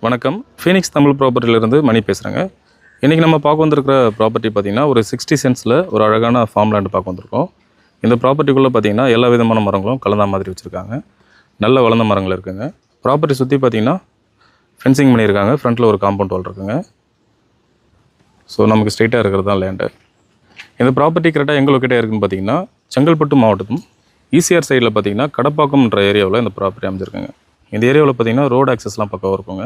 வணக்கம். ஃபீனிக்ஸ் தமிழ் ப்ராப்பர்ட்டியிலேருந்து மணி பேசுகிறேங்க. இன்றைக்கி நம்ம பார்க்க வந்திருக்கிற ப்ராப்பர்ட்டி பார்த்திங்கன்னா ஒரு 60 சென்ட்ஸில் ஒரு அழகான ஃபார்ம் லேண்டு பார்க்க வந்திருக்கோம். இந்த ப்ராப்பர்ட்டிக்குள்ளே பார்த்திங்கன்னா எல்லா விதமான மரங்களும் கலந்த மாதிரி வச்சுருக்காங்க. நல்ல வளர்ந்த மரங்கள் இருக்குதுங்க. ப்ராப்பர்ட்டி சுற்றி பார்த்திங்கன்னா ஃபென்சிங் பண்ணியிருக்காங்க. ஃப்ரண்ட்டில் ஒரு காம்பவுண்ட் வால் இருக்குங்க. ஸோ நமக்கு ஸ்ட்ரெயிட்டாக இருக்கிறது தான் லேண்டு. இந்த ப்ராப்பர்ட்டி கரெக்டாக எங்கே லொக்கேட்டாக இருக்குதுன்னு பார்த்திங்கன்னா செங்கல்பட்டு மாவட்டத்தும் ஈசிஆர் சைடில் பார்த்திங்கன்னா கடப்பாக்கம்ன்ற ஏரியாவில் இந்த ப்ராப்பர்ட்டி அமைஞ்சிருக்குங்க. இந்த ஏரியாவில் பார்த்திங்கன்னா ரோடு ஆக்சஸ்லாம் பக்கம் இருக்குங்க.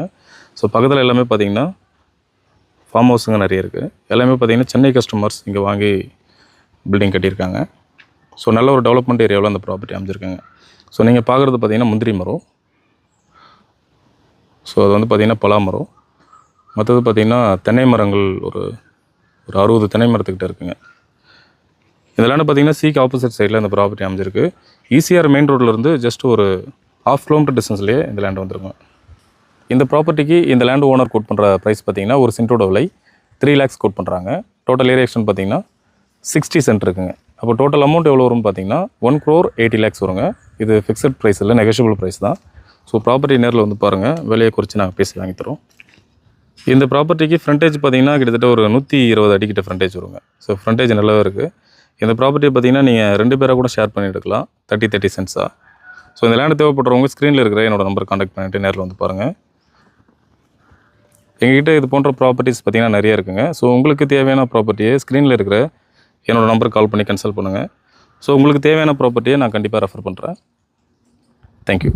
ஸோ பக்கத்தில் எல்லாமே பார்த்திங்கன்னா ஃபார்ம் ஹவுஸுங்க நிறைய இருக்குது. எல்லாமே பார்த்திங்கன்னா சென்னை கஸ்டமர்ஸ் இங்கே வாங்கி பில்டிங் கட்டியிருக்காங்க. ஸோ நல்ல ஒரு டெவலப்மெண்ட் ஏரியாவில் அந்த ப்ராப்பர்ட்டி அமைஞ்சிருக்குங்க. ஸோ நீங்கள் பார்க்குறது பார்த்திங்கன்னா முந்திரி மரம். ஸோ அது வந்து பார்த்திங்கன்னா பலா மரம். மற்றது பார்த்திங்கன்னா தென்னை மரங்கள் ஒரு 60 தென்னை மரத்துக்கிட்ட இருக்குங்க. இந்த லேண்டு பார்த்திங்கன்னா சீக்கு ஆப்போசிட் சைடில் இந்த ப்ராப்பர்ட்டி அமைஞ்சிருக்கு. ஈசிஆர் மெயின் ரோட்லேருந்து ஜஸ்ட் ஒரு 1/2 கிலோமீட்டர் டிஸ்டன்ஸ்லேயே இந்த லேண்டு வந்துருக்கும். இந்த ப்ராப்பர்ட்டிக்கு இந்த லேண்டு ஓனர் கோட் பண்ணுற ப்ரைஸ் பார்த்திங்கன்னா ஒரு சென்ட்டோட விலை 3 lakhs கோட் பண்ணுறாங்க. டோட்டல் ஏரியா எக்ஸ்டென்ட் பார்த்திங்கன்னா 60 சென்ட் இருக்குங்க. அப்போ டோட்டல் அமௌண்ட் எவ்வளோ வரும்னு பார்த்திங்கன்னா 1,80 lakhs வருங்க. இது ஃபிக்ஸட் ப்ரைஸ் இல்லை, நெகோஷியபிள் ப்ரைஸ் தான். ஸோ ப்ராப்பர்ட்டி நேரில் வந்து பாருங்கள், விலையை குறித்து நாங்கள் பேசி வாங்கி தரோம். இந்த ப்ராப்பர்ட்டிக்கு ஃப்ரண்டேஜ் பார்த்திங்கன்னா கிட்டத்தட்ட ஒரு 120 அடிக்கிட்ட ஃப்ரண்டேஜ் வருங்க. ஸோ ஃப்ரண்டேஜ் நல்லாவே இருக்குது. இந்த ப்ராப்பர்ட்டி பார்த்திங்கன்னா நீங்கள் 2 பேராக கூட ஷேர் பண்ணி எடுக்கலாம், 30 சென்ட்ஸாக. ஸோ இந்த லேண்டு தேவைப்படுறவங்க ஸ்க்ரீனில் இருக்கிற என்னோடய நம்பர் கான்டாக்ட் பண்ணிவிட்டு நேரில் வந்து பாருங்கள். எங்ககிட்ட இது போன்ற ப்ராப்பர்ட்டிஸ் பார்த்திங்கன்னா நிறைய இருக்குங்க. ஸோ உங்களுக்கு தேவையான ப்ராப்பர்ட்டியை ஸ்க்ரீனில் இருக்கிற என்னோடய நம்பருக்கு கால் பண்ணி கன்சல்ட் பண்ணுங்கள். ஸோ உங்களுக்கு தேவையான ப்ராப்பர்ட்டியை நான் கண்டிப்பாக ரெஃபர் பண்ணுறேன். தேங்க்யூ.